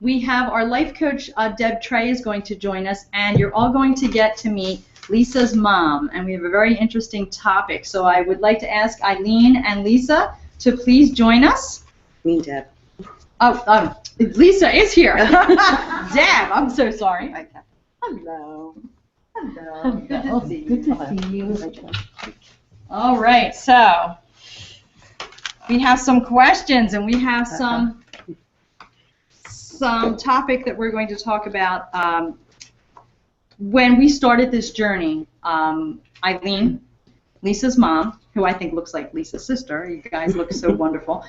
we have our life coach, Deb Tray, is going to join us, and you're all going to get to meet Lisa's mom, and we have a very interesting topic. So I would like to ask Eileen and Lisa to please join us. Me, Deb. Oh, Lisa is here. Deb, I'm so sorry. Okay. Hello. Hello. Good to see you. All right, so we have some questions, and we have some topic that we're going to talk about. When we started this journey, Eileen, Lisa's mom, who I think looks like Lisa's sister, you guys look so wonderful,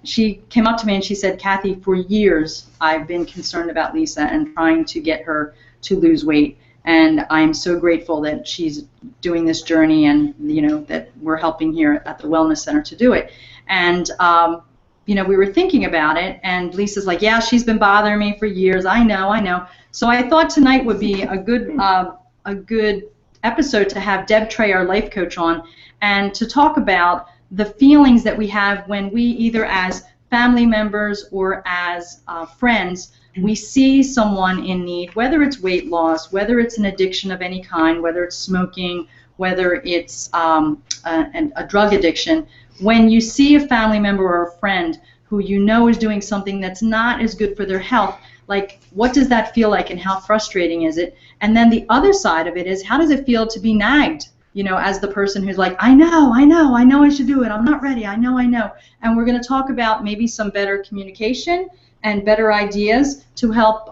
she came up to me and she said, Kathy, for years I've been concerned about Lisa and trying to get her to lose weight. And I'm so grateful that she's doing this journey, and that we're helping here at the Wellness Center to do it. And we were thinking about it, and Lisa's like, yeah, she's been bothering me for years. I know. So I thought tonight would be a good episode to have Deb Tray, our life coach, on, and to talk about the feelings that we have when we, either as family members or as friends, we see someone in need, whether it's weight loss, whether it's an addiction of any kind, whether it's smoking, whether it's a drug addiction. When you see a family member or a friend who is doing something that's not as good for their health, like, what does that feel like and how frustrating is it? And then the other side of it is, how does it feel to be nagged, as the person who's like, I know I should do it, I'm not ready, I know. And we're going to talk about maybe some better communication and better ideas to help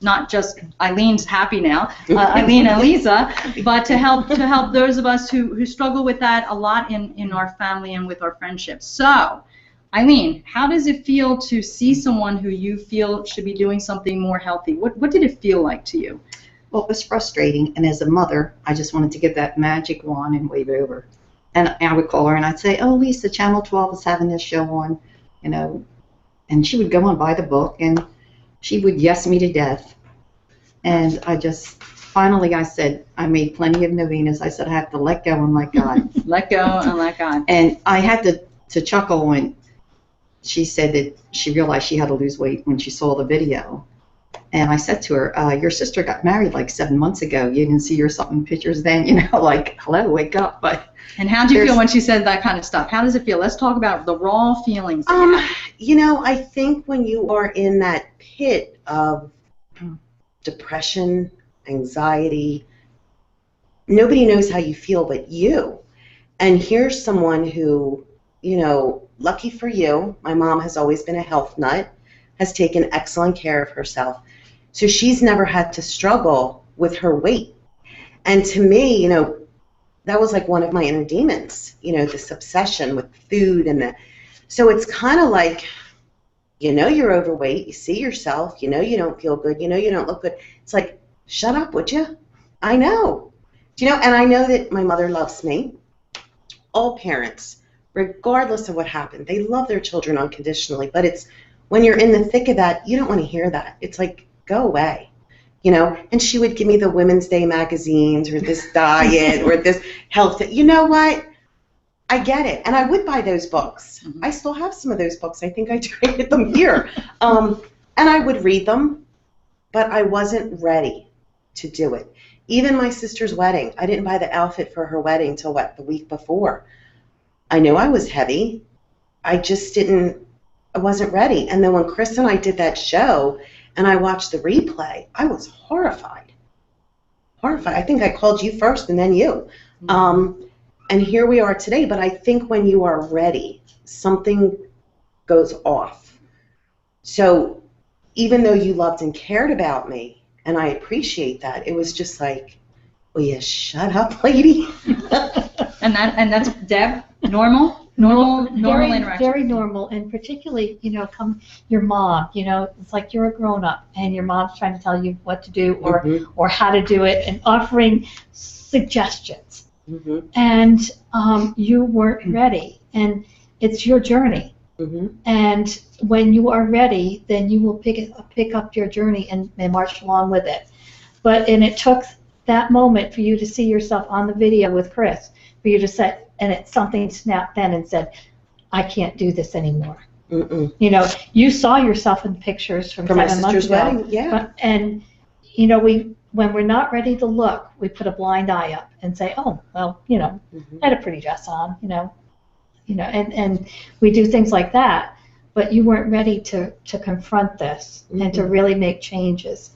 not just Eileen's happy now, Eileen and Lisa, but to help those of us who struggle with that a lot in our family and with our friendships. So, Eileen, how does it feel to see someone who you feel should be doing something more healthy? What did it feel like to you? Well, it was frustrating, and as a mother, I just wanted to get that magic wand and wave it over. And I would call her and I'd say, oh, Lisa, Channel 12 is having this show on, and she would go and buy the book, and she would yes me to death. And finally I said, I made plenty of novenas. I said, I have to let go and let God. Let go and let God. And I had to chuckle when she said that she realized she had to lose weight when she saw the video. And I said to her, your sister got married like 7 months ago. You didn't see her something pictures then, like, hello, wake up. And how did you feel when she said that kind of stuff? How does it feel? Let's talk about the raw feelings. I think when you are in that pit of depression, anxiety, nobody knows how you feel but you. And here's someone who, lucky for you, my mom has always been a health nut, has taken excellent care of herself. So she's never had to struggle with her weight. And to me, that was like one of my inner demons, this obsession with food. So it's kind of like, you're overweight, you see yourself, you don't feel good, you don't look good. It's like, shut up, would you? I know. And I know that my mother loves me. All parents, regardless of what happened, they love their children unconditionally. But it's when you're in the thick of that, you don't want to hear that. It's like, go away. And she would give me the Women's Day magazines or this diet or this health. You know what? I get it. And I would buy those books. Mm-hmm. I still have some of those books. I think I traded them here. And I would read them, but I wasn't ready to do it. Even my sister's wedding, I didn't buy the outfit for her wedding till, the week before. I knew I was heavy. I wasn't ready. And then when Chris and I did that show and I watched the replay, I was horrified. I think I called you first and then you. Mm-hmm. And here we are today. But I think when you are ready, something goes off. So even though you loved and cared about me, and I appreciate that, it was just like, will you shut up, lady? And that's Deb, normal interaction. Very normal, and particularly, come your mom, it's like you're a grown-up and your mom's trying to tell you what to do or how to do it and offering suggestions. Mm-hmm. And you weren't ready, and it's your journey. Mm-hmm. And when you are ready, then you will pick up your journey and march along with it. And it took that moment for you to see yourself on the video with Chris, for you to say, and something snapped then and said, I can't do this anymore. Mm-mm. You know, you saw yourself in pictures from For my 7 months sister's ago. wedding, yeah. And, you know, when we're not ready to look, we put a blind eye up and say, oh, well, you know, Mhm. I had a pretty dress on, you know, and we do things like that. But you weren't ready to confront this and to really make changes.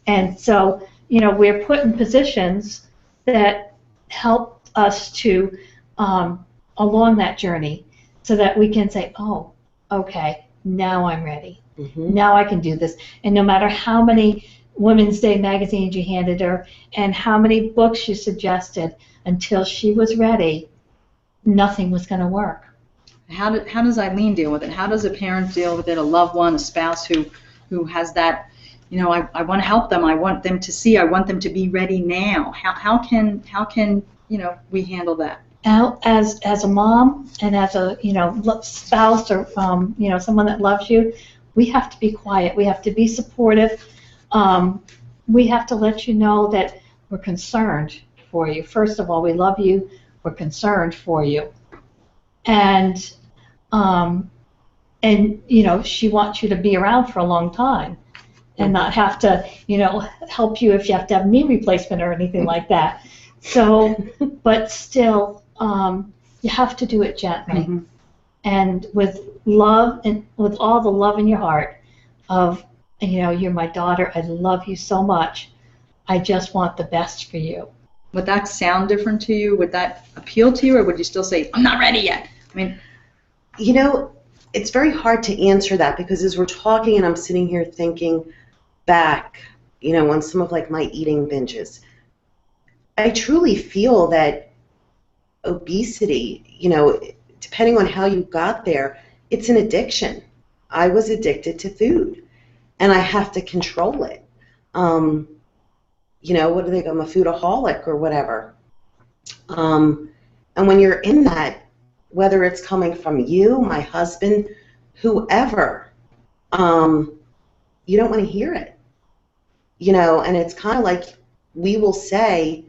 And so, you know, we're put in positions that help us to, along that journey, so that we can say, oh, okay, now I'm ready. Mhm. Now I can do this. And no matter how many Women's Day magazines you handed her and how many books you suggested, until she was ready, nothing was going to work. How does Eileen deal with it? How does a parent deal with it? A loved one, a spouse who has that, you know, I want to help them. I want them to see. I want them to be ready now. How can you know, we handle that? As a mom and as a, you know, spouse or you know, someone that loves you, we have to be quiet. We have to be supportive. We have to let you know that we're concerned for you. First of all, we love you. We're concerned for you. And you know, she wants you to be around for a long time and not have to, you know, help you if you have to have knee replacement or anything like that. So, but still, you have to do it gently and with love and with all the love in your heart of, you know, you're my daughter. I love you so much. I just want the best for you. Would that sound different to you? Would that appeal to you, or would you still say, I'm not ready yet? I mean, You know, it's very hard to answer that because as we're talking and I'm sitting here thinking back, you know, on some of like my eating binges, I truly feel that obesity, you know, depending on how you got there, it's an addiction. I was addicted to food and I have to control it. You know, what do they call, I'm a foodaholic or whatever. And when you're in that, whether it's coming from you, my husband, whoever, you don't want to hear it. You know, and it's kind of like we will say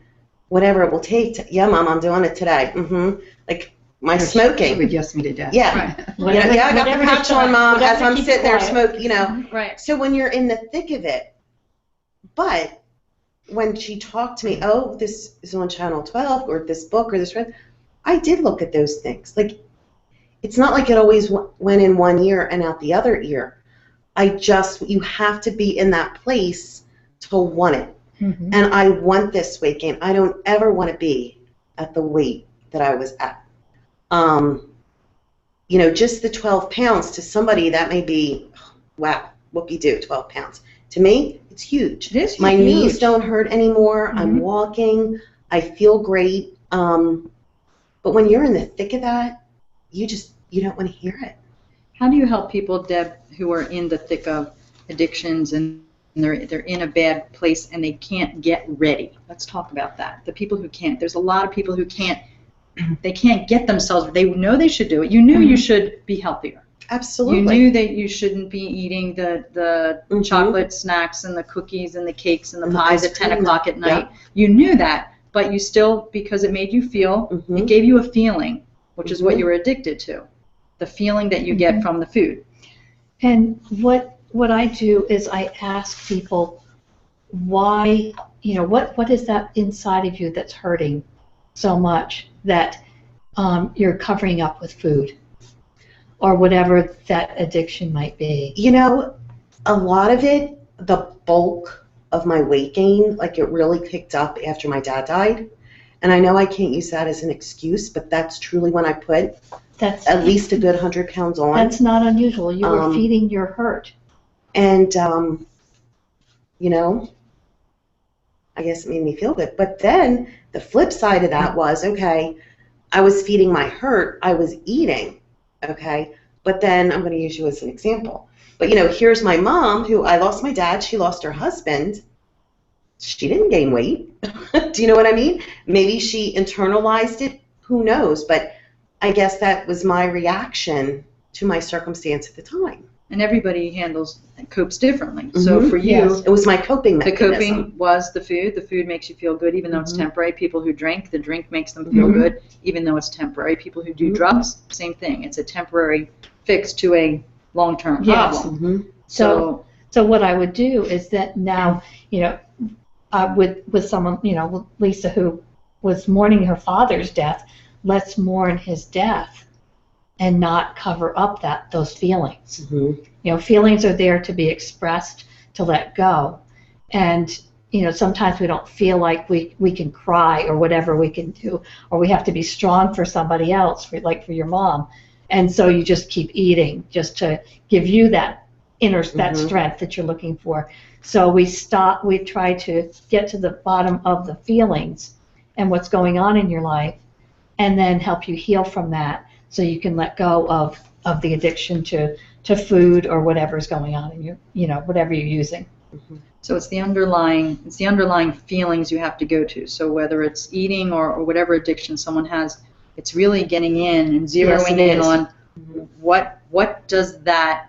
whatever it will take to, yeah, Mom, I'm doing it today. Like my smoking. She would yes me to death. Yeah. right. Whatever, Yeah, I got the pouch on, Mom, as I'm sitting there smoking, you know. Right. So when you're in the thick of it, but when she talked to me, oh, this is on Channel 12 or this book or this, I did look at those things. Like, it's not like it always went in one ear and out the other ear. You have to be in that place to want it. And I want this weight gain. I don't ever want to be at the weight that I was at. You know, just the 12 pounds to somebody that may be, wow, whoopee-doo, 12 pounds. To me, it's huge. It is My huge. knees don't hurt anymore. I'm walking. I feel great. But when you're in the thick of that, you don't want to hear it. How do you help people, Deb, who are in the thick of addictions and they're in a bad place and they can't get ready? Let's talk about that. The people who can't. There's a lot of people who can't. They can't get themselves. They know they should do it. You knew you should be healthier. Absolutely. You knew that you shouldn't be eating the chocolate snacks and the cookies and the cakes and the pies at 10 o'clock at night. Yeah. You knew that, but you still, because it made you feel, it gave you a feeling, which is what you were addicted to, the feeling that you get from the food. And what I do is I ask people why, you know, what is that inside of you that's hurting so much that you're covering up with food or whatever that addiction might be. You know, a lot of it, the bulk of my weight gain, like it really picked up after my dad died. And I know I can't use that as an excuse, but that's truly when I put at least a good 100 pounds on. That's not unusual. You were feeding your hurt. And, you know, I guess it made me feel good. But then the flip side of that was, okay, I was feeding my hurt. I was eating, okay? But then I'm going to use you as an example. But, you know, here's my mom, who I lost my dad. She lost her husband. She didn't gain weight. Do you know what I mean? Maybe she internalized it. Who knows? But I guess that was my reaction to my circumstance at the time. And everybody copes differently. So for you, it was my coping mechanism. The coping was the food. The food makes you feel good, even though it's temporary. People who drink, the drink makes them feel good, even though it's temporary. People who do drugs, same thing. It's a temporary fix to a long-term Yes. problem. Mm-hmm. So what I would do is that now, with someone, with Lisa, who was mourning her father's death, let's mourn his death and not cover up those feelings. Mm-hmm. Feelings are there to be expressed, to let go. And, sometimes we don't feel like we can cry or whatever we can do, or we have to be strong for somebody else, for your mom. And so you just keep eating just to give you that that strength that you're looking for. So we try to get to the bottom of the feelings and what's going on in your life, and then help you heal from that so you can let go of the addiction to food or whatever's going on in your, whatever you're using. Mm-hmm. So it's the underlying feelings you have to go to. So whether it's eating or whatever addiction someone has, it's really getting in and zeroing in on what does that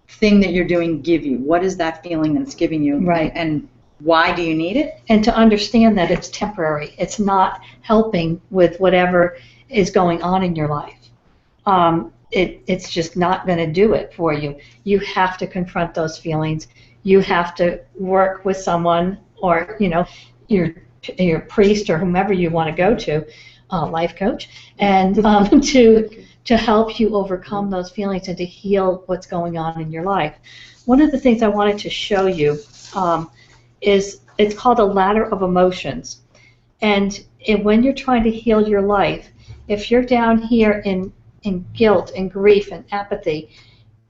thing that you're doing give you? What is that feeling that it's giving you? Right. And why do you need it? And to understand that it's temporary. It's not helping with whatever is going on in your life. It's just not going to do it for you. You have to confront those feelings. You have to work with someone, or your priest or whomever you want to go to, life coach, and to help you overcome those feelings and to heal what's going on in your life. One of the things I wanted to show you is it's called a ladder of emotions. And when you're trying to heal your life, if you're down here in guilt and grief and apathy,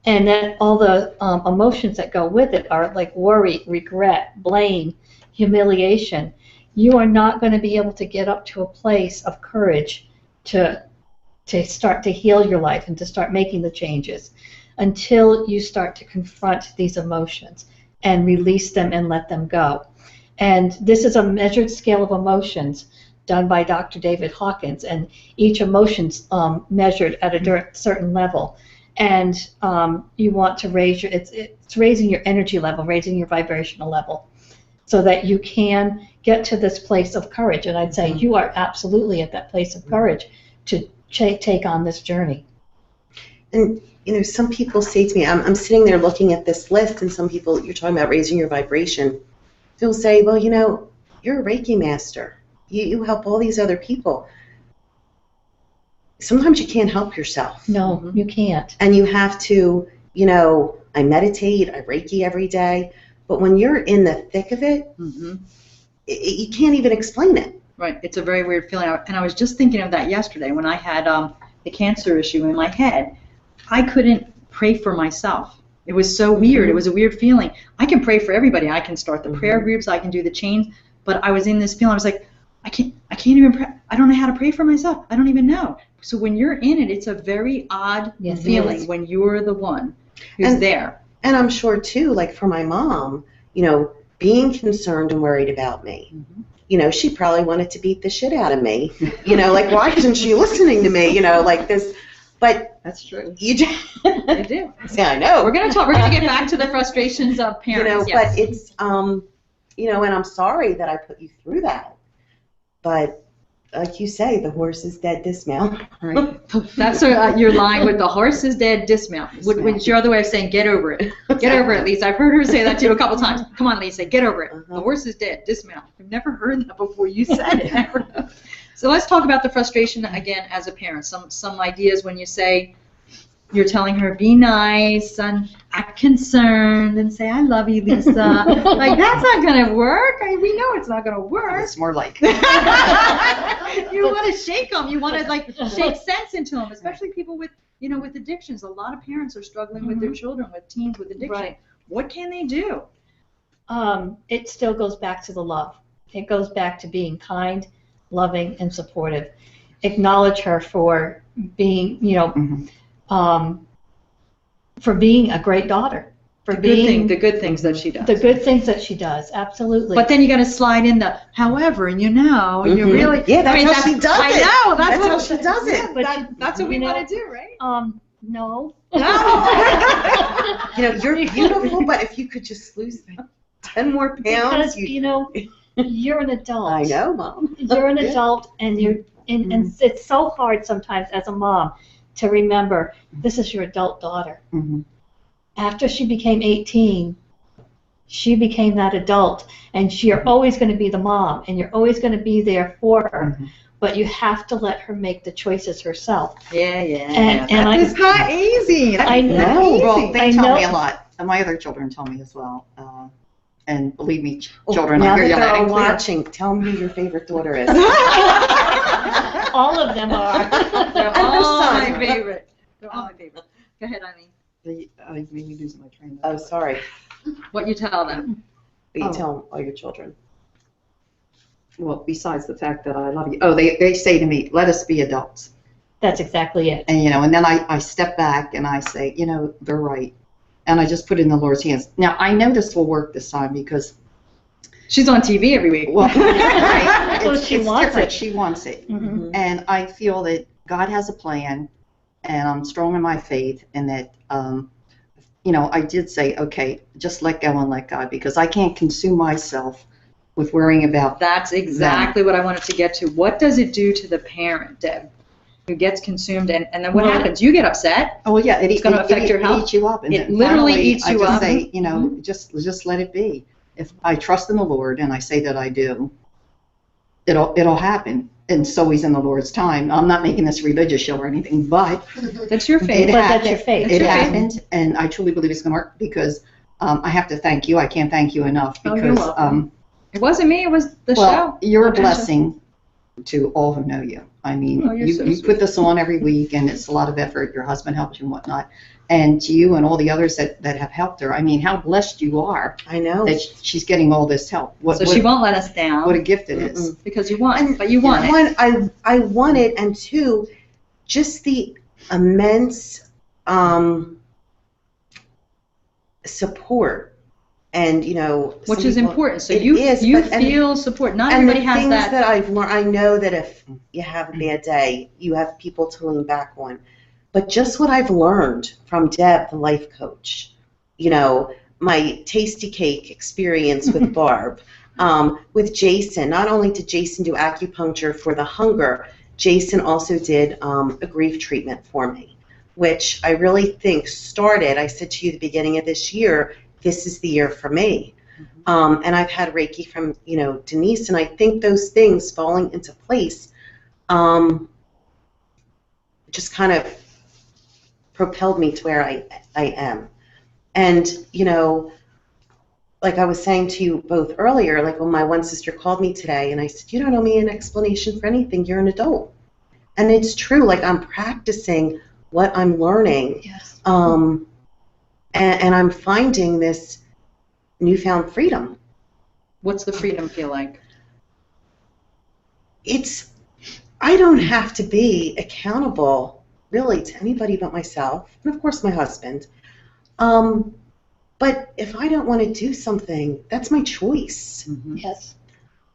and then all the emotions that go with it are like worry, regret, blame, humiliation, you are not going to be able to get up to a place of courage to start to heal your life and to start making the changes until you start to confront these emotions and release them and let them go. And this is a measured scale of emotions done by Dr. David Hawkins, and each emotion's measured at a certain level. And you want to raise it's raising your energy level, raising your vibrational level, so that you can get to this place of courage. And I'd say you are absolutely at that place of courage to take on this journey. And some people say to me, I'm sitting there looking at this list, and some people, you're talking about raising your vibration, they'll say, well, you're a Reiki master. You help all these other people. Sometimes you can't help yourself. No, you can't. And you have to, I meditate, I Reiki every day, but when you're in the thick of it, you can't even explain it. Right. It's a very weird feeling. And I was just thinking of that yesterday when I had the cancer issue in my head. I couldn't pray for myself. It was so weird. It was a weird feeling. I can pray for everybody. I can start the prayer groups. I can do the chains. But I was in this feeling. I was like, I can't even pray. I don't know how to pray for myself. I don't even know. So when you're in it, it's a very odd feeling when you're the one who's there. And I'm sure, too, like for my mom, being concerned and worried about me. She probably wanted to beat the shit out of me. Like, why isn't she listening to me? Like this. But that's true. You do. You do. Yeah, I know. We're gonna get back to the frustrations of parents. But it's and I'm sorry that I put you through that. But like you say, the horse is dead, dismount. Right. That's your line with the horse is dead, dismount. Which your other way of saying get over it. Get over it, Lisa. I've heard her say that to you a couple times. Come on, Lisa, get over it. The horse is dead, dismount. I've never heard that before you said it. So let's talk about the frustration again as a parent. Some ideas when you say you're telling her be nice and act concerned and say I love you, Lisa. Like that's not gonna work. We know it's not gonna work. It's more like You want to shake them. You want to shake sense into them, especially people with with addictions. A lot of parents are struggling with their children, with teens with addiction. Right. What can they do? It still goes back to the love. It goes back to being kind, loving, and supportive. Acknowledge her for being, for being a great daughter. For the good things that she does. The good things that she does, absolutely. But then you got to slide in the however, and you really. Yeah, that's how she does it. I know. That's how she does it. Yeah, that's what we want to do, right? No. You're beautiful, but if you could just lose 10 more pounds. Because, you're an adult. I know, Mom. You're an adult, and and it's so hard sometimes as a mom to remember this is your adult daughter. Mhm. After she became 18, she became that adult, and you're always going to be the mom, and you're always going to be there for her. Mhm. But you have to let her make the choices herself. Yeah. And It's not easy. I know. Well, they I tell know. me a lot. And my other children tell me as well. And believe me, Oh, children, now I hear that you they're loud all and clear. watching, tell me who your favorite daughter is. All of them are. They're And her all son. my favorite. They're all my favorite. Go ahead, Eileen. I made me lose my train of Oh, thought. sorry. What you tell them. But you Oh. tell all your children. Well, besides the fact that I love you. Oh, they say to me, let us be adults. That's exactly it. And, and then I step back and I say, they're right. And I just put it in the Lord's hands. Now, I know this will work this time because, She's on TV every week. well, right, Well, it's she wants different. it. She wants it. Mhm. And I feel that God has a plan, and I'm strong in my faith, and that, I did say, okay, just let go and let God, because I can't consume myself with worrying about. That's exactly what I wanted to get to. What does it do to the parent, Deb, who gets consumed, and then what Well, happens? You get upset. Oh, yeah, It's gonna affect your health. It eats you up. And It then literally finally, eats you I just up. say, Mhm. just let it be. If I trust in the Lord and I say that I do, it'll happen. And so He's in the Lord's time. I'm not making this a religious show or anything, but That's your faith. But that's your faith. It That's your faith. happened, and I truly believe it's going to work because I have to thank you. I can't thank you enough Oh, because, you're welcome. It wasn't me. It was the well, show. you're a Okay. blessing to all who know you. I mean, Oh, you're so you sweet. put this on every week, and it's a lot of effort. Your husband helps you and whatnot. And to you and all the others that have helped her, I mean, how blessed you are I know. that she's getting all this help. So she won't let us down. What a gift it is. Because you want, And but you want it. One, I want it, and two, just the immense support, and Which some is people- important. So it you is, you but- feel support. Not and the everybody has things that. that I've learned, I know that if you have a bad day, you have people to lean back on. But just what I've learned from Deb, the life coach, my tasty cake experience with Barb, with Jason. Not only did Jason do acupuncture for the hunger, Jason also did a grief treatment for me, which I really think started, I said to you at the beginning of this year, this is the year for me. And I've had Reiki from, Denise, and I think those things falling into place just kind of propelled me to where I am. And, like I was saying to you both earlier, like when my one sister called me today and I said, you don't owe me an explanation for anything, you're an adult. And it's true, like I'm practicing what I'm learning. Yes. And I'm finding this newfound freedom. What's the freedom feel like? I don't have to be accountable really to anybody but myself, and of course my husband. But if I don't want to do something, that's my choice. Yes.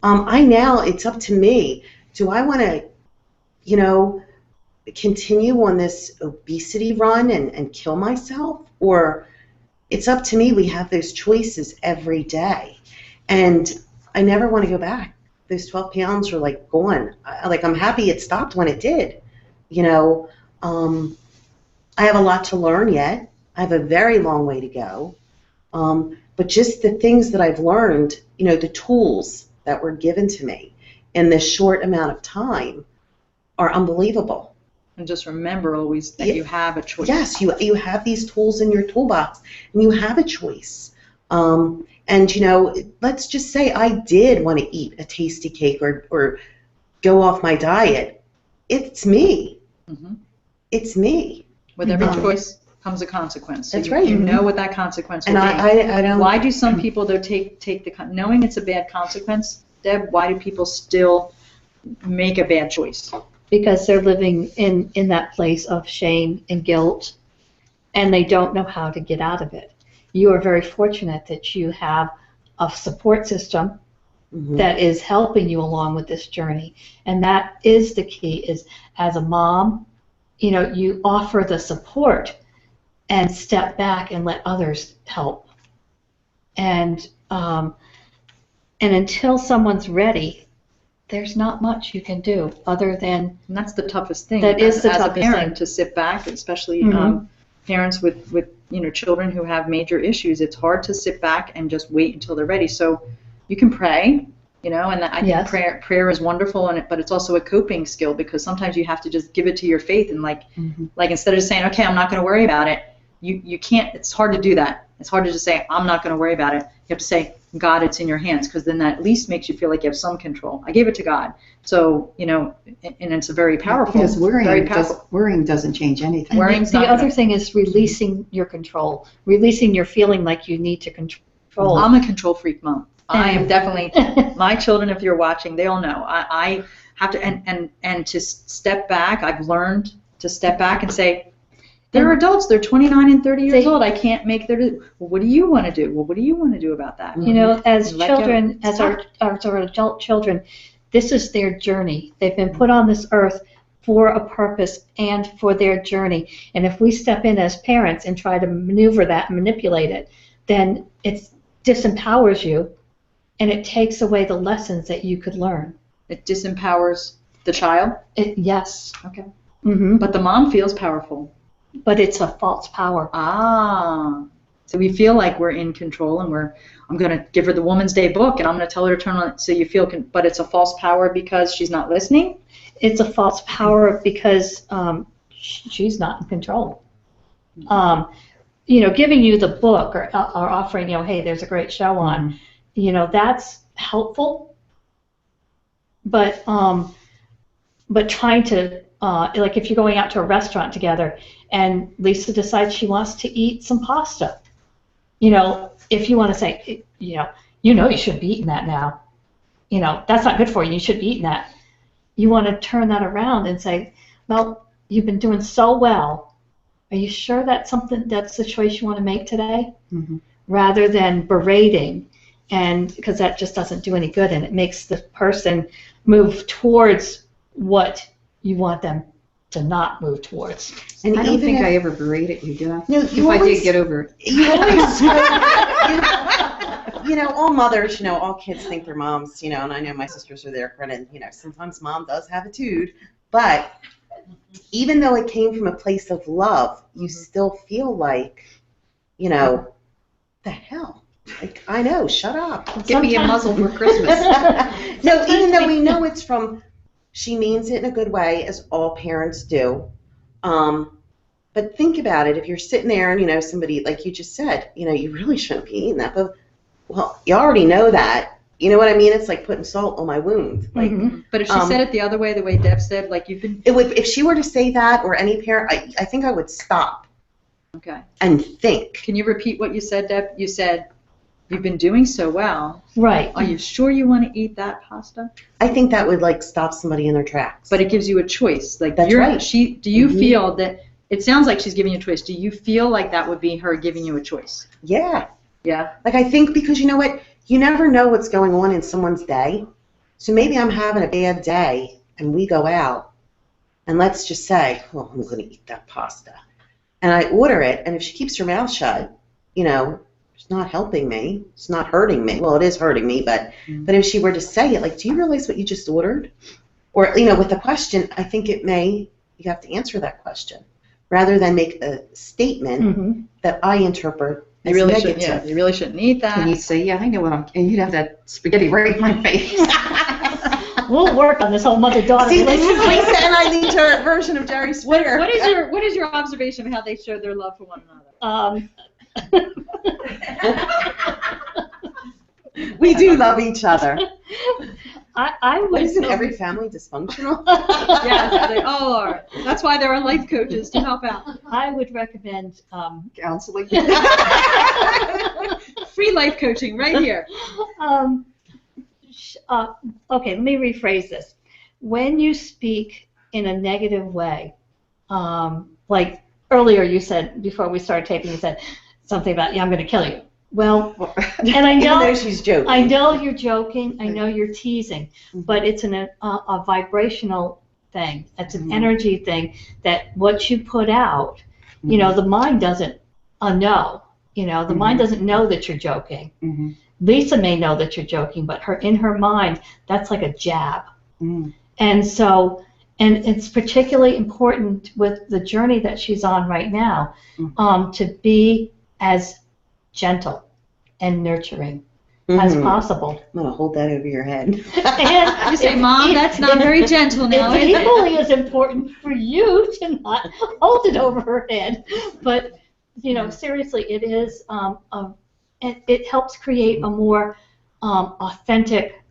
It's up to me. Do I want to, continue on this obesity run and kill myself? Or it's up to me. We have those choices every day. And I never want to go back. Those 12 pounds are like gone. I'm happy it stopped when it did. I have a lot to learn yet. I have a very long way to go. But just the things that I've learned, the tools that were given to me in this short amount of time are unbelievable. And just remember always that you have a choice. Yes, you have these tools in your toolbox, and you have a choice. And let's just say I did want to eat a tasty cake or go off my diet. It's me. Mm-hmm. It's me. With every choice comes a consequence. So That's you, right. You know what that consequence will And be. I don't. Why do some people though take knowing it's a bad consequence, Deb? Why do people still make a bad choice? Because they're living in that place of shame and guilt, and they don't know how to get out of it. You are very fortunate that you have a support system that is helping you along with this journey, and that is the key. Is as a mom, you offer the support and step back and let others help. And until someone's ready there's not much you can do other than And that's the toughest thing. That is the as toughest a parent, thing. to sit back, especially Mhm. Parents with children who have major issues. It's hard to sit back and just wait until they're ready. So you can pray, and I think Yes. prayer is wonderful, but it's also a coping skill, because sometimes you have to just give it to your faith, and like instead of just saying, okay, I'm not going to worry about it, you can't. It's hard to do that. It's hard to just say, I'm not going to worry about it. You have to say, God, it's in your hands, because then that at least makes you feel like you have some control. I gave it to God. So, and it's a very powerful, Because very powerful. worrying doesn't change anything. Worrying's the not other gonna- thing is releasing your control, releasing your feeling like you need to control. I'm a control freak mom. I am And- definitely, my children, if you're watching, they all know. I have to, and to step back, I've learned to step back and say, they're adults, they're 29 and 30 years old. I can't make their, well, what do you want to do? Well, what do you want to do about that? As Let go. children, as our adult children, this is their journey. They've been put on this earth for a purpose and for their journey. And if we step in as parents and try to maneuver that and manipulate it, then it disempowers you, and it takes away the lessons that you could learn. It disempowers the child, Yes. Okay. Mm-hmm. but the mom feels powerful. But it's a false power. So we feel like we're in control, and I'm going to give her the Woman's Day book, and I'm going to tell her to turn on it. So you feel, but it's a false power because she's not listening? It's a false power because she's not in control. Giving you the book or offering, hey, there's a great show on, that's helpful. But trying to, like if you're going out to a restaurant together and Lisa decides she wants to eat some pasta, if you want to say, you shouldn't be eating that now. That's not good for you. You shouldn't be eating that. You want to turn that around and say, well, you've been doing so well. Are you sure that's the choice you want to make today? Mm-hmm. Rather than berating, and because that just doesn't do any good, and it makes the person move towards what you want them to not move towards. And I don't think if- I ever berated you, did I? No, If you I always- did, get over it. You always, all mothers, all kids think their moms, and I know my sisters are there grinning, sometimes mom does have a tude, but even though it came from a place of love, you still feel like, the hell? Like, I know, shut up. Give me a muzzle for Christmas. No, even though we know it's from, she means it in a good way, as all parents do. But think about it. If you're sitting there and, somebody, like you just said, you really shouldn't be eating that. But, well, you already know that. You know what I mean? It's like putting salt on my wound. Like, But if she said it the other way, the way Deb said, like you've been, if she were to say that, or any parent, I think I would stop okay. and think. Can you repeat what you said, Deb? You said, you've been doing so well. Right. Are you sure you want to eat that pasta? I think that would, like, stop somebody in their tracks. But it gives you a choice. Like That's right. Do you feel that, it sounds like she's giving you a choice. Do you feel like that would be her giving you a choice? Yeah. Yeah. Like, I think because you know what? You never know what's going on in someone's day. So maybe I'm having a bad day and we go out and let's just say, well, I'm going to eat that pasta. And I order it, and if she keeps her mouth shut, it's not helping me. It's not hurting me. Well, it is hurting me, but if she were to say it, like, do you realize what you just ordered? Or, with the question, I think you have to answer that question rather than make a statement that I interpret as You really negative. shouldn't. Yeah, you really shouldn't eat that. And you'd say, yeah, I know what and you'd have that spaghetti right in my face. We'll work on this whole mother-daughter See, this is relationship. Lisa and Eileen's version of Jerry Springer. What is your observation of how they show their love for one another? We do love each other. I would. Isn't every family dysfunctional? Yes, they all are. That's why there are life coaches to help out. I would recommend. Counseling. Free life coaching right here. Okay, let me rephrase this. When you speak in a negative way, like earlier you said, before we started taping, you said something about, yeah, I'm going to kill you. Well, and I Even know though she's joking. I know you're joking. I know you're teasing, but it's a vibrational thing. It's an energy thing that what you put out, the mind doesn't know. The mind doesn't know that you're joking. Lisa may know that you're joking, but in her mind, that's like a jab. And so, and it's particularly important with the journey that she's on right now, to be as gentle and nurturing as possible. I'm going to hold that over your head. And You say, Mom, that's not very gentle now, it's is it? equally as important for you to not hold it over her head. But, seriously, it is, it helps create a more authentic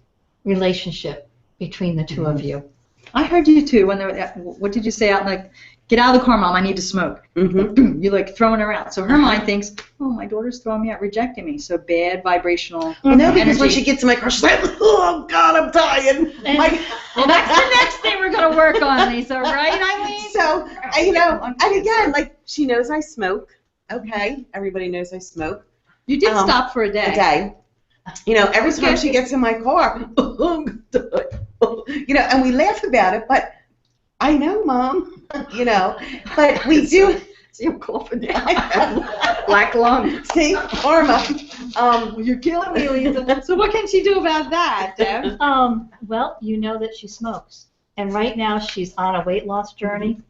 relationship between the two of you. I heard you too when they were, what did you say out like, get out of the car, Mom, I need to smoke. You like throwing her out. So her mind thinks, oh, my daughter's throwing me out, rejecting me. So bad vibrational No, because energy. when she gets in my car, she's like, oh, God, I'm dying. Well, that's the next thing we're going to work on, Lisa, right, Eileen? So, and again, like, she knows I smoke. Okay, everybody knows I smoke. You did stop for a day. A day. Every time she gets in my car, and we laugh about it, but I know, Mom, but we do. See, I'm coughing now. Black lung. See, karma. You're killing me, Lisa. So what can she do about that, Deb? Well, you know that she smokes. And right now she's on a weight loss journey.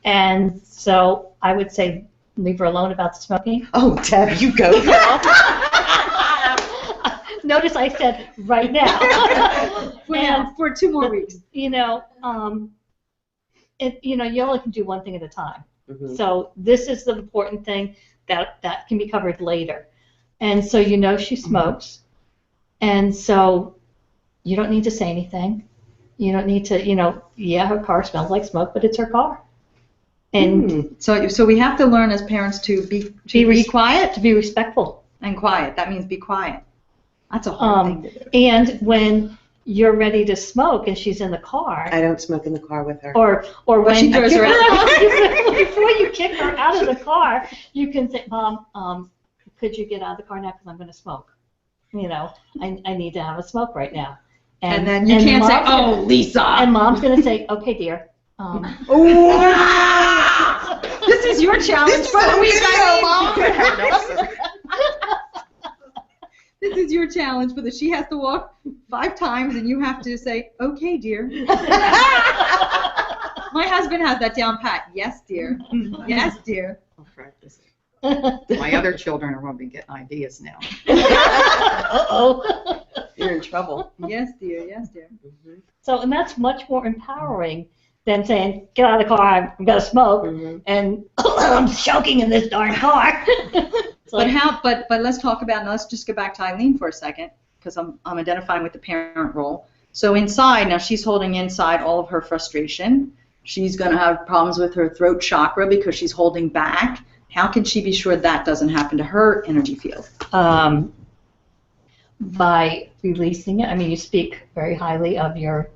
And so I would say leave her alone about the smoking. Oh, Deb, you go, girl. Notice I said right now. For 2 more weeks. You only can do one thing at a time. So this is the important thing that can be covered later. And so she smokes. And so you don't need to say anything. You don't need to, her car smells like smoke, but it's her car. And So we have to learn as parents to be quiet, to be respectful. and quiet. That means be quiet. That's a hard thing to do. And when you're ready to smoke and she's in the car, I don't smoke in the car with her. or when she throws her out. before you kick her out of the car, you can say, Mom, could you get out of the car now because I'm going to smoke? I need to have a smoke right now. And then you can't say, oh, Lisa. And Mom's going to say, okay, dear. This is your challenge for the week, Mom. This is your challenge for she has to walk 5 times and you have to say, okay, dear. My husband has that down pat. Yes, dear. Yes, dear. I'll practice it. My other children are going to be getting ideas now. Uh-oh. You're in trouble. Yes, dear. Yes, dear. So, and that's much more empowering than saying, get out of the car, I'm going to smoke, and I'm choking in this darn car. But let's talk about, now let's just go back to Eileen for a second, because I'm identifying with the parent role. So inside, now she's holding inside all of her frustration. She's going to have problems with her throat chakra because she's holding back. How can she be sure that doesn't happen to her energy field? By releasing it. I mean, you speak very highly of your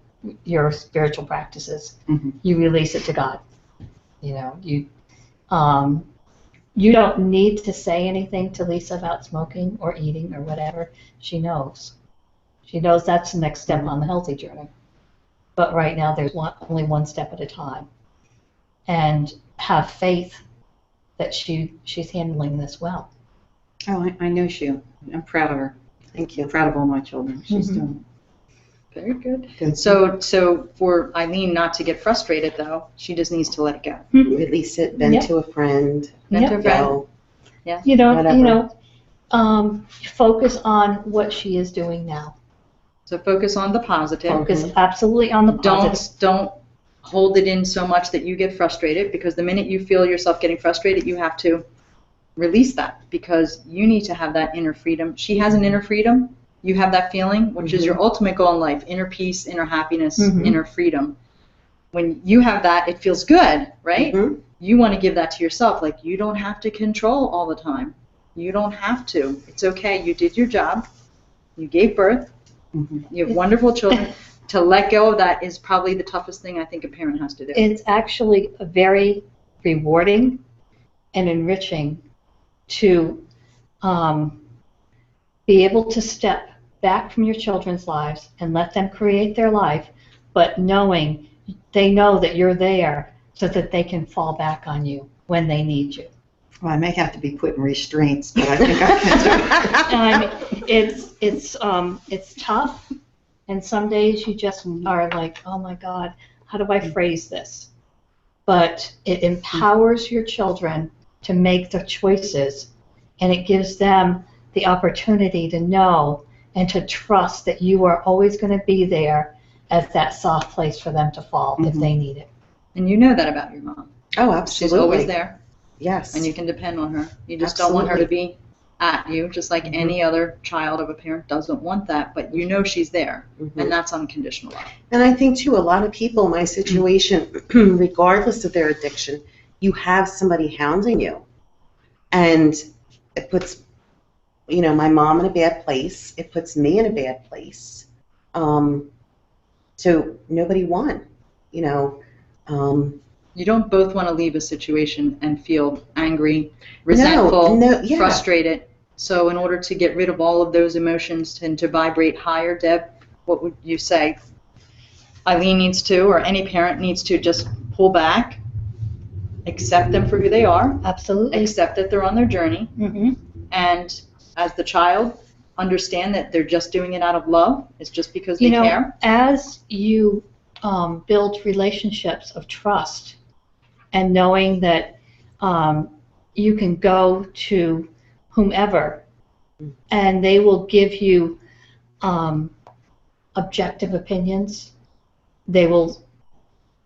spiritual practices. You release it to God. You don't need to say anything to Lisa about smoking or eating or whatever. She knows. She knows that's the next step on the healthy journey. But right now, there's only one step at a time. And have faith that she's handling this well. Oh, I know she. I'm proud of her. Thank you. I'm proud of all my children. She's doing Very good. So for Eileen not to get frustrated, though, she just needs to let it go. Release it, vent to a friend. Vent to a friend. Go. Yeah. Focus on what she is doing now. So focus on the positive. Focus absolutely on the positive. Don't hold it in so much that you get frustrated, because the minute you feel yourself getting frustrated, you have to release that, because you need to have that inner freedom. She has an inner freedom. You have that feeling, which is your ultimate goal in life: inner peace, inner happiness, inner freedom. When you have that, it feels good, right? You want to give that to yourself. Like, you don't have to control all the time. You don't have to. It's okay. You did your job. You gave birth. You have wonderful children. To let go of that is probably the toughest thing I think a parent has to do. It's actually very rewarding and enriching to be able to step back from your children's lives and let them create their life, but knowing they know that you're there so that they can fall back on you when they need you. Well, I may have to be put in restraints, but I think I can do it. I mean, it's tough, And some days you just are like, oh my God, how do I phrase this? But it empowers your children to make the choices, and it gives them the opportunity to know and to trust that you are always going to be there as that soft place for them to fall if they need it. And you know that about your mom. Oh, absolutely. She's always there, Yes. and you can depend on her. You just Absolutely. don't want her to be at you, just like any other child of a parent doesn't want that, but you know she's there, and that's unconditional love. And I think, too, a lot of people in my situation, regardless of their addiction, you have somebody hounding you. And it puts, my mom in a bad place. It puts me in a bad place. So nobody won, You don't both want to leave a situation and feel angry, resentful, frustrated. So in order to get rid of all of those emotions and to vibrate higher, Deb, what would you say Eileen needs to, or any parent needs to, just pull back, accept them for who they are, Absolutely. accept that they're on their journey, and as the child, understand that they're just doing it out of love. It's just because they care. As you build relationships of trust and knowing that you can go to whomever and they will give you objective opinions. They will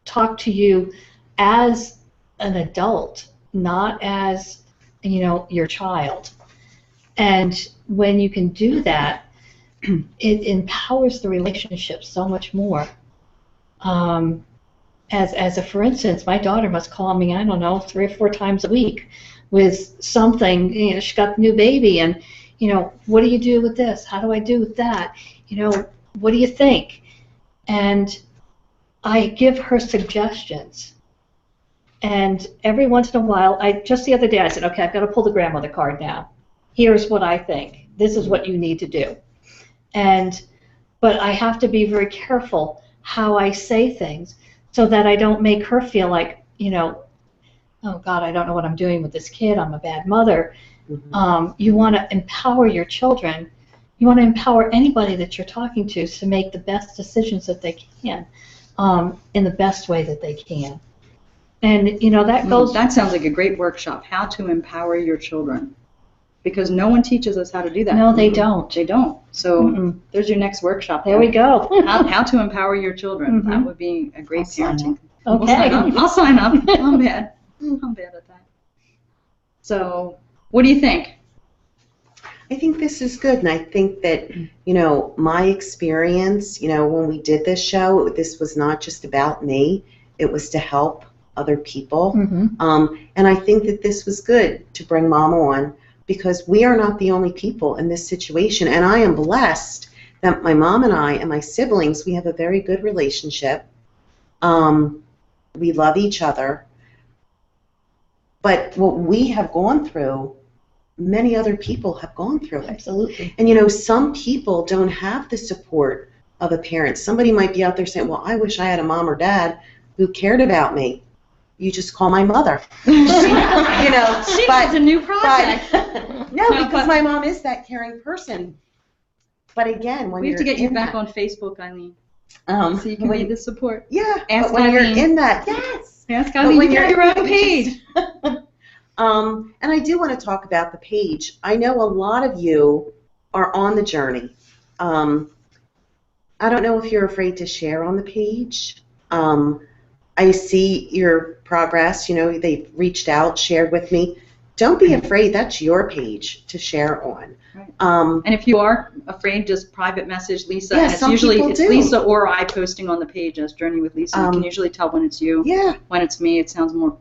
talk to you as an adult, not as, your child. And when you can do that, it empowers the relationship so much more. For instance, my daughter must call me, 3 or 4 times a week with something. She got a new baby, and what do you do with this? How do I do with that? What do you think? And I give her suggestions. And every once in a while, just the other day, I said, okay, I've got to pull the grandmother card now. Here's what I think. This is what you need to do. But I have to be very careful how I say things so that I don't make her feel like, oh God, I don't know what I'm doing with this kid. I'm a bad mother. You want to empower your children. You want to empower anybody that you're talking to make the best decisions that they can in the best way that they can. And, that goes... That sounds like a great workshop, how to empower your children. Because no one teaches us how to do that. No, they don't. They don't. So there's your next workshop. There we go. How to empower your children. That would be a great parenting. Okay. I'll sign up. I'm bad. I'm bad at that. So what do you think? I think this is good, and I think that, my experience, when we did this show, this was not just about me. It was to help other people. And I think that this was good to bring Mama on, because we are not the only people in this situation. And I am blessed that my mom and I and my siblings, we have a very good relationship. We love each other. But what we have gone through, many other people have gone through it. Absolutely. And some people don't have the support of a parent. Somebody might be out there saying, well, I wish I had a mom or dad who cared about me. You just call my mother. She has a new project. No, because my mom is that caring person. But again, when we have to get you back on Facebook, Eileen, so you can need the support. Yeah, Ask but when Eileen. you're in that, yes. Ask Eileen. You got your own page. And I do want to talk about the page. I know a lot of you are on the journey. I don't know if you're afraid to share on the page. I see your progress. They've reached out, shared with me. Don't be afraid. That's your page to share on. Right. And if you are afraid, just private message Lisa. Yeah, and it's some usually people it's do. Lisa or I posting on the page as Journey with Lisa. You can usually tell when it's you. Yeah. When it's me, it sounds more,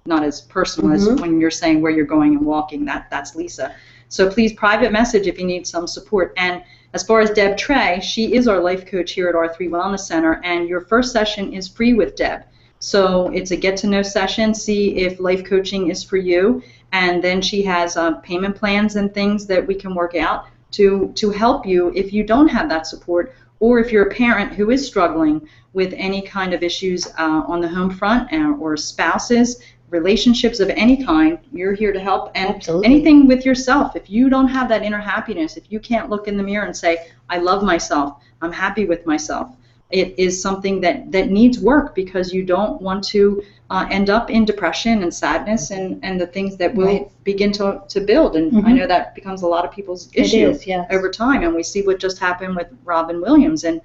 not as personal as when you're saying where you're going and walking. That's Lisa. So please private message if you need some support. And as far as Deb Tray, she is our life coach here at R3 Wellness Center, and your first session is free with Deb. So it's a get-to-know session, see if life coaching is for you, and then she has payment plans and things that we can work out to help you if you don't have that support, or if you're a parent who is struggling with any kind of issues on the home front or spouses relationships of any kind, you're here to help. And Absolutely. anything with yourself, if you don't have that inner happiness, if you can't look in the mirror and say, I love myself, I'm happy with myself, it is something that needs work, because you don't want to end up in depression and sadness and the things that will begin to build. And I know that becomes a lot of people's issue over time. And we see what just happened with Robin Williams. And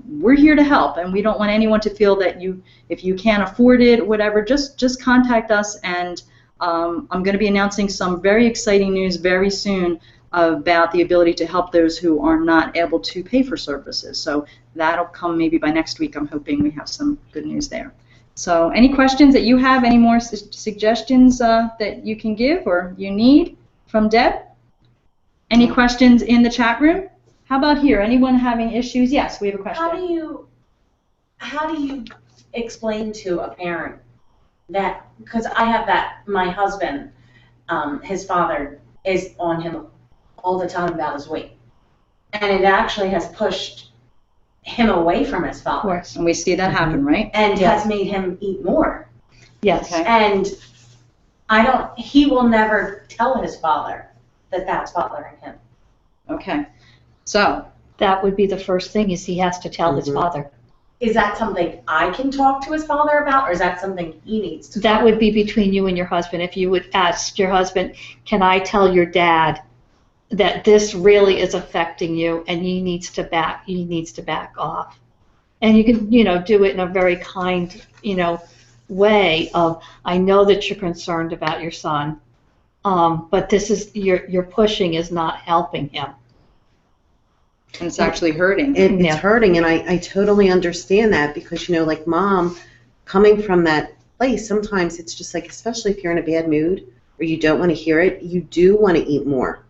we're here to help, and we don't want anyone to feel that if you can't afford it, whatever, just contact us. And I'm going to be announcing some very exciting news very soon about the ability to help those who are not able to pay for services. So that'll come maybe by next week. I'm hoping we have some good news there. So any questions that you have, any more suggestions that you can give or you need from Deb? Any questions in the chat room? How about here? Anyone having issues? Yes, we have a question. How do you explain to a parent that, because I have that, my husband, his father is on him all the time about his weight, and it actually has pushed him away from his father. Of course. And we see that happen, right? And has made him eat more. Yes. Okay. And he will never tell his father that that's bothering him. Okay. So That would be the first thing, is he has to tell his father. Is that something I can talk to his father about, or is that something he needs to That talk would be between you and your husband. If you would ask your husband, can I tell your dad that this really is affecting you, and he needs to back off. And you can, do it in a very kind, way of, I know that you're concerned about your son, but this is, your pushing is not helping him. and it's actually hurting. It's hurting, and I totally understand that, because, like Mom, coming from that place, sometimes it's just like, especially if you're in a bad mood or you don't want to hear it, you do want to eat more.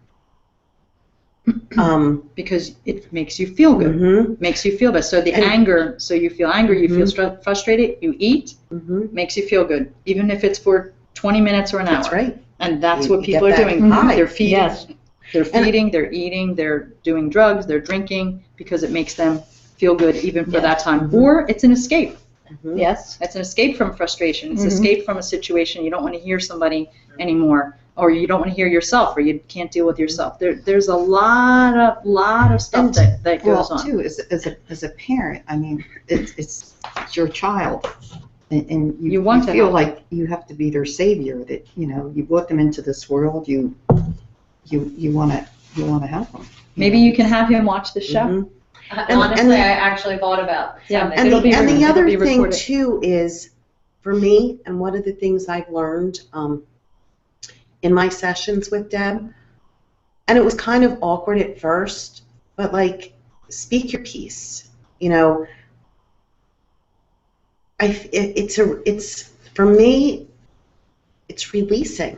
Because it makes you feel good. Makes you feel better. So anger, so you feel angry, you feel frustrated, you eat, makes you feel good, even if it's for 20 minutes or an hour. That's right. And that's You what people get are that doing. high. They're feeding. Yes. They're feeding, they're eating, they're doing drugs, they're drinking, because it makes them feel good even for that time. Or it's an escape. Yes. It's an escape from frustration. It's an escape from a situation. You don't want to hear somebody anymore, or you don't want to hear yourself, or you can't deal with yourself. There's a lot of stuff that goes on. Too, as a parent, I mean, it's your child, and you want to feel help. like you have to be their savior. That you brought them into this world. You want to help them. Maybe you can have him watch the show. Honestly, I actually thought about something. And It'll be the other it'll be thing recorded. too is, for me, and one of the things I've learned in my sessions with Deb, and it was kind of awkward at first, but speak your piece. It's for me, it's releasing.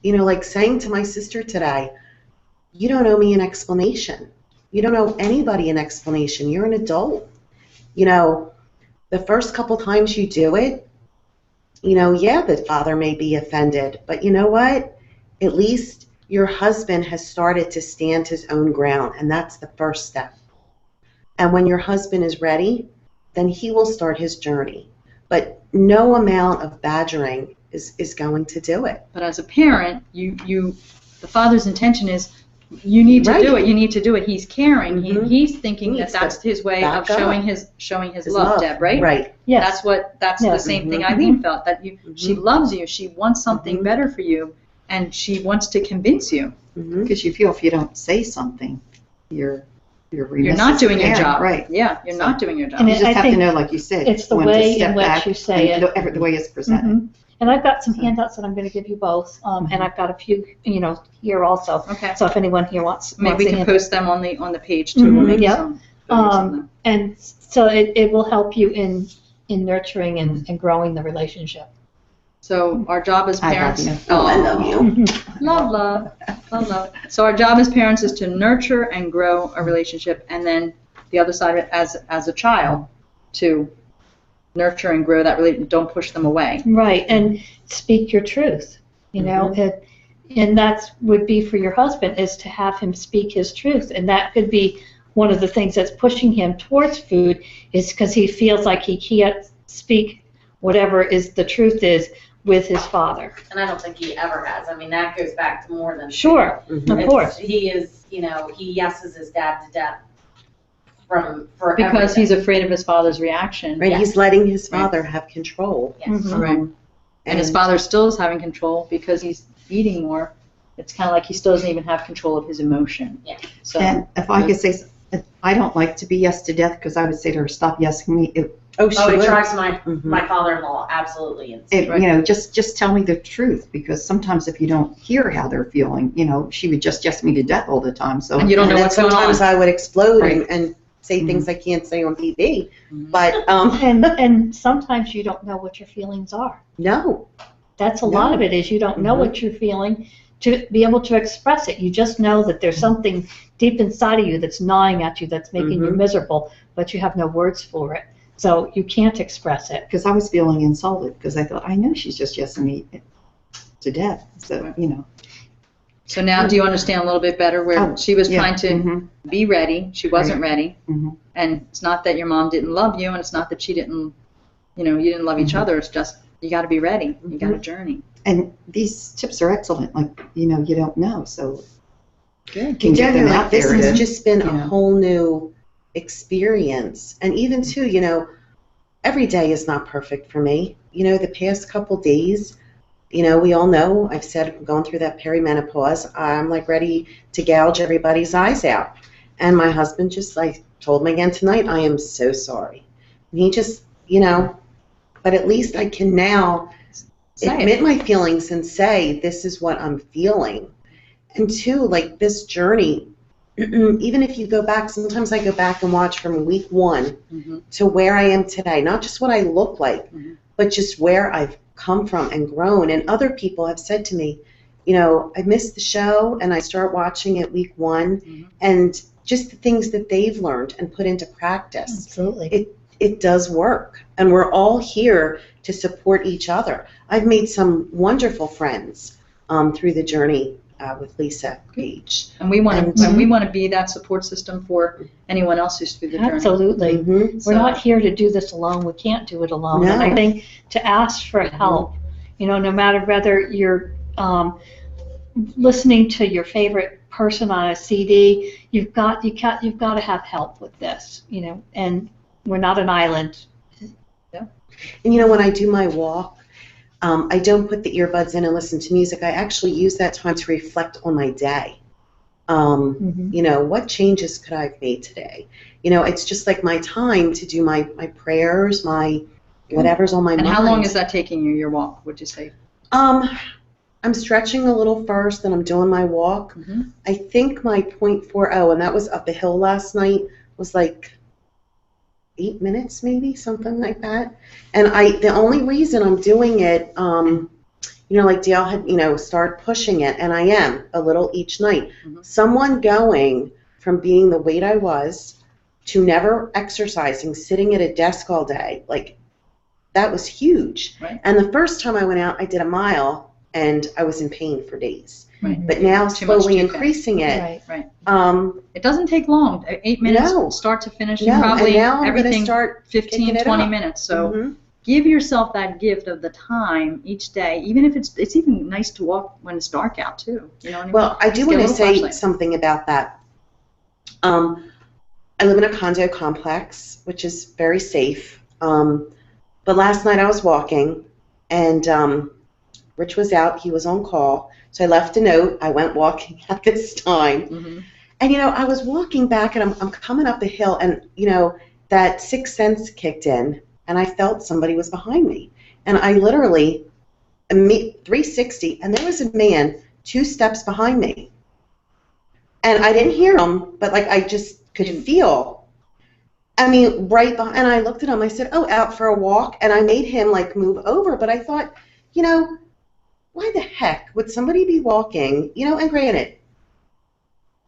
Like saying to my sister today, you don't owe me an explanation. You don't owe anybody an explanation. You're an adult. The first couple times you do it, the father may be offended, but you know what? At least your husband has started to stand his own ground, and that's the first step. And when your husband is ready, then he will start his journey. But no amount of badgering is going to do it. But as a parent, the father's intention is, you need to do it. You need to do it. He's caring. He's thinking that's his way of showing his love, Deb, right? Right. Yes. That's the same thing Eileen felt, that she loves you. She wants something better for you, and she wants to convince you. Because you feel if you don't say something, you're not doing your job. Right. Yeah, you're not doing your job. And You just I have to think know, like you said, it's the when to way step in which back you say and it. the way it's presented. And I've got some handouts that I'm going to give you both, and I've got a few, here also. Okay. So if anyone here wants Maybe we a can handout. post them on the page too. We'll make some photos of them. And so it will help you in nurturing and growing the relationship. So our job as I love parents. you. Oh, I love you. Love. So our job as parents is to nurture and grow a relationship, and then the other side of it, as a child, to nurture and grow that relationship. Don't push them away. Right, and speak your truth, and that would be for your husband, is to have him speak his truth, and that could be one of the things that's pushing him towards food, is because he feels like he can't speak whatever is the truth is with his father. And I don't think he ever has. I mean, that goes back to more than. Sure, Mhm. of course. He is, you know, he yeses his dad to death for Because everything. he's afraid of his father's reaction. Right, Yeah. he's letting his father have control. Yes. Mhm. Right. And his father still is having control because he's eating more. It's kind of like he still doesn't even have control of his emotion. Yeah. So And if I could say, I don't like to be yes to death because I would say to her, stop yesing me. Oh, she Oh, it would. drives my Mhm. my father-in-law absolutely insane. You know, just tell me the truth, because sometimes if you don't hear how they're feeling, you know, she would just yes me to death all the time. So And you don't And know then what's going sometimes on. I would explode Right. and say things I can't say on TV. Mhm. But And sometimes you don't know what your feelings are. no, That's a lot No. of it, is you don't know Mhm. what you're feeling to be able to express it. You just know that there's something deep inside of you that's gnawing at you, that's making you Mhm. miserable, but you have no words for it. So you can't express it. because I was feeling insulted because I thought, I know she's just yesing me to death. So, you know. So now do you understand a little bit better where Oh, she was yeah, trying to mhm, be ready, she wasn't ready, mhm. and it's not that your mom didn't love you, and it's not that she didn't, you know, you didn't love each Mhm. other, it's just you got to be ready, you got to journey. And these tips are excellent. Like, you know, you don't know. So Good. can get them Definitely, out this there. has to- just been a Yeah. whole new experience. And even too, you know, every day is not perfect for me. You know, the past couple days, you know, we all know, I've said I'm going through that perimenopause. I'm like ready to gouge everybody's eyes out. And my husband just like told me again tonight, I am so sorry. And he just, you know, but at least I can now Say it. admit my feelings and say, this is what I'm feeling. And two, like this journey, even if you go back, sometimes I go back and watch from week one Mhm. to where I am today, not just what I look like, but just where I've come from and grown. And other people have said to me, you know, I missed the show and I start watching it week one, and just the things that they've learned and put into practice. Absolutely. It does work, and we're all here to support each other. I've made some wonderful friends through the journey with Lisa Gage. And we want And- to, and we want to be that support system for anyone else who's through the journey. Absolutely. Mhm. So- We're not here to do this alone. We can't do it alone. And I No. think to ask for help, you know, no matter whether you're listening to your favorite person on a CD, you've got to have help with this, you know. And we're not an island. And you know, when I do my walk, I don't put the earbuds in and listen to music. I actually use that time to reflect on my day. Mhm. You know, what changes could I have made today? You know, it's just like my time to do my prayers, my whatever's on my And mind. how long is that taking you, your walk, would you say? I'm stretching a little first, and I'm doing my walk. Mhm. I think my 0.40, and that was up a hill last night, was like 8 minutes, maybe something like that. And the only reason I'm doing it, you know, like Dale had, you know, start pushing it, and I am a little each night. Mhm. Someone going from being the weight I was to never exercising, sitting at a desk all day, like that was huge. Right. And the first time I went out, I did a mile, and I was in pain for days. Right. But now Too much slowly too fast. increasing it. Right. Right. It doesn't take long. 8 minutes, No. start to finish. No, Probably and now I'm going to everything start 15, kicking it 20 up. minutes. So Mhm. give yourself that gift of the time each day, even if it's even nice to walk when it's dark out too. You know what I mean? Well, I do Just get want a to little say flashlight. something about that. I live in a condo complex, which is very safe. But last night I was walking, and Rich was out. He was on call. So I left a note. I went walking at this time. Mhm. And, you know, I was walking back, and I'm coming up the hill, and, you know, that sixth sense kicked in, and I felt somebody was behind me. And I literally, 360, and there was a man 2 steps behind me. And I didn't hear him, but, like, I just could feel. I mean, right behind, and I looked at him, I said, oh, out for a walk, and I made him, like, move over, but I thought, you know, why the heck would somebody be walking, you know, and granted,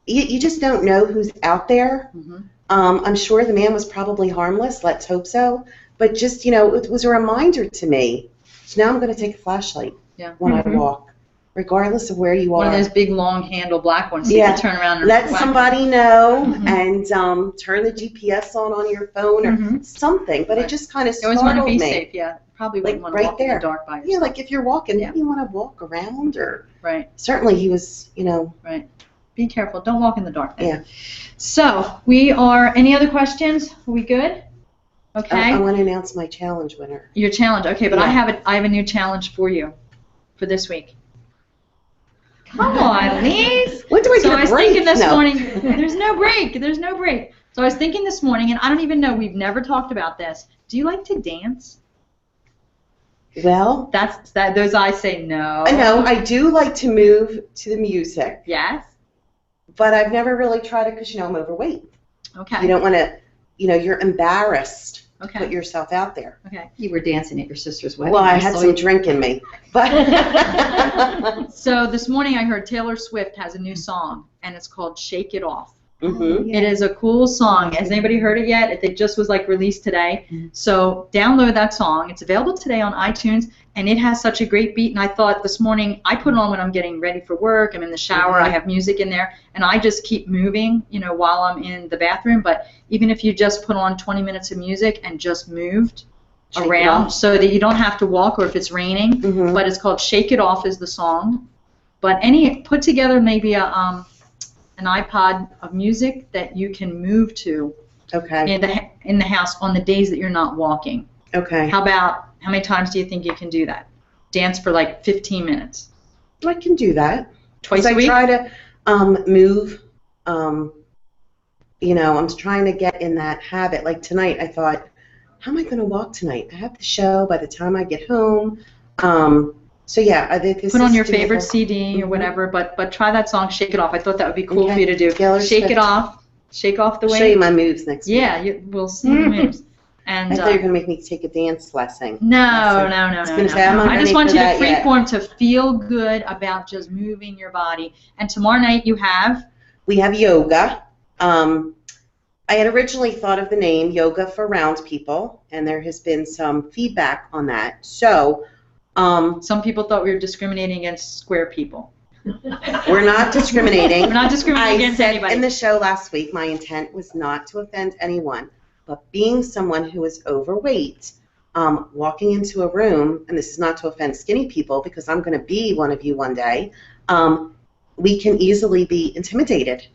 you just don't know who's out there. Mhm. I'm sure the man was probably harmless, let's hope so, but just, you know, it was a reminder to me. So now I'm going to take a flashlight Yeah. when Mhm. I walk, regardless of where you One are. of those big long handle black ones. So Yeah. you can turn around and Let whack somebody know Mhm. and turn the GPS on your phone or Mhm. something, but it Right. just kind of You always want to startled be me. safe, yeah. probably Like, wouldn't want to right walk in there. the dark by yourself. Yeah, like if you're walking, Yeah. you want to walk around or. Right. Certainly, he was, you know. Right. Be careful. Don't walk in the dark. Then. Yeah. So we are. Any other questions? Are we good? Okay. I want to announce my challenge winner. Your challenge. Okay, but Yeah. I have a new challenge for you for this week. Come on, Lise. When do I So get I a was break? thinking this No. morning. There's no break. There's no break. So I was thinking this morning, and I don't even know. We've never talked about this. Do you like to dance? Well, That's that. Those eyes say no. I know I do like to move to the music, Yes. but I've never really tried it because, you know, I'm overweight. Okay. You don't want to, you know, you're embarrassed to put Okay. yourself out there. Okay. You were dancing at your sister's wedding. Well, I had saw some you. drink in me, but. So this morning I heard Taylor Swift has a new song, and it's called "Shake It Off." Mhm. It is a cool song. Has anybody heard it yet? It just was like released today. Mhm. So download that song. It's available today on iTunes, and it has such a great beat. And I thought this morning I put it on when I'm getting ready for work. I'm in the shower. Mhm. I have music in there, and I just keep moving, you know, while I'm in the bathroom. But even if you just put on 20 minutes of music and just moved Shake It around, Off. so that you don't have to walk, or if it's raining. Mhm. But it's called "Shake It Off" is the song. But put together maybe an iPod of music that you can move to Okay. in the house on the days that you're not walking. Okay. How many times do you think you can do that? Dance for like 15 minutes. I can do that. Twice 'Cause a week? I try to move. You know, I'm trying to get in that habit. Like tonight, I thought, how am I going to walk tonight? I have the show by the time I get home. So yeah, I think this Put on is your doable. favorite CD or Mhm. whatever, but try that song, "Shake It Off." I thought that would be cool Okay. for you to do. Taylor Shake Swift. it off. Shake off the I'll show you weight. my moves next week. Yeah, we'll see the moves. And I thought you were going to make me take a dance lesson. No. I was gonna say, I'm not I just ready want for you to that yet. freeform to feel good about just moving your body. And tomorrow night you have We have yoga. I had originally thought of the name Yoga for Round People, and there has been some feedback on that. So some people thought we were discriminating against square people. we're not discriminating. We're not discriminating I against said anybody. in the show last week, my intent was not to offend anyone, but being someone who is overweight, walking into a room, and this is not to offend skinny people because I'm going to be one of you one day, we can easily be intimidated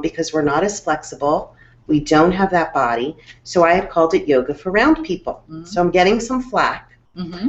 because we're not as flexible. We don't have that body. So I had called it Yoga for Round People. So I'm getting some flack.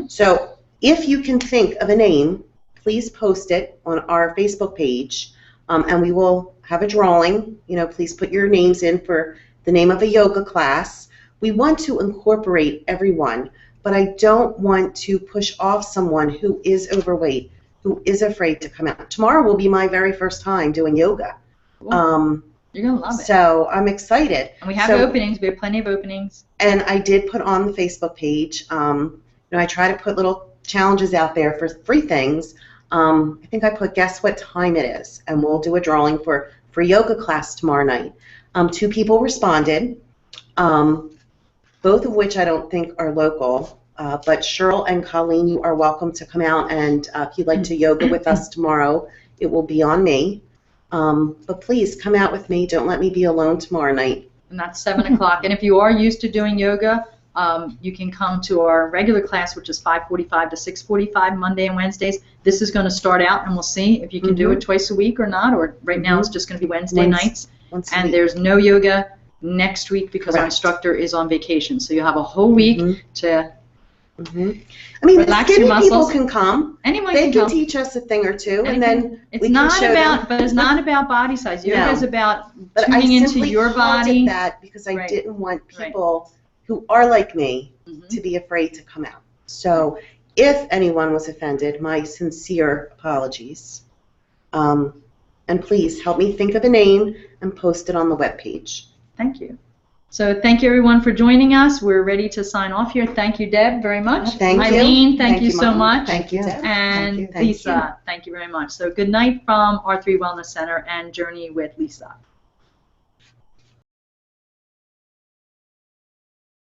So if you can think of a name, please post it on our Facebook page, and we will have a drawing. You know, please put your names in for the name of a yoga class. We want to incorporate everyone, but I don't want to push off someone who is overweight, who is afraid to come out. Tomorrow will be my very first time doing yoga. Cool. You're going to love it. So I'm excited. And we have openings. We have plenty of openings. And I did put on the Facebook page, you know, I try to put little challenges out there for free things. I think I put guess what time it is, and we'll do a drawing for yoga class tomorrow night. 2 people responded, both of which I don't think are local, but Cheryl and Colleen, you are welcome to come out, and if you'd like to yoga with us tomorrow, it will be on me. But please come out with me. Don't let me be alone tomorrow night. And that's 7 o'clock. And if you are used to doing yoga, you can come to our regular class, which is 5:45 to 6:45 Monday and Wednesdays. This is going to start out, and we'll see if you can do it twice a week or not. Or right now it's just going to be Wednesday nights. Once a And week. there's no yoga next week because our Correct. instructor is on vacation. So you have a whole week to I mean, relax your skinny people muscles. can come. anyone They can can come. teach us a thing or two, Anything. and then It's we can not show about, them. but it's not about body size. Yoga No. is about But I tuning into simply your called body. it that because I Right. didn't want people who are like me to be afraid to come out. So if anyone was offended, my sincere apologies. And please help me think of a name and post it on the webpage. Thank you. So thank you everyone for joining us. We're ready to sign off here. Thank you, Deb, very much. Thank you. Eileen, thank you so Mom. much. Thank you, Deb. And Thank you. Lisa, thank you very much. So good night from R3 Wellness Center and Journey with Lisa.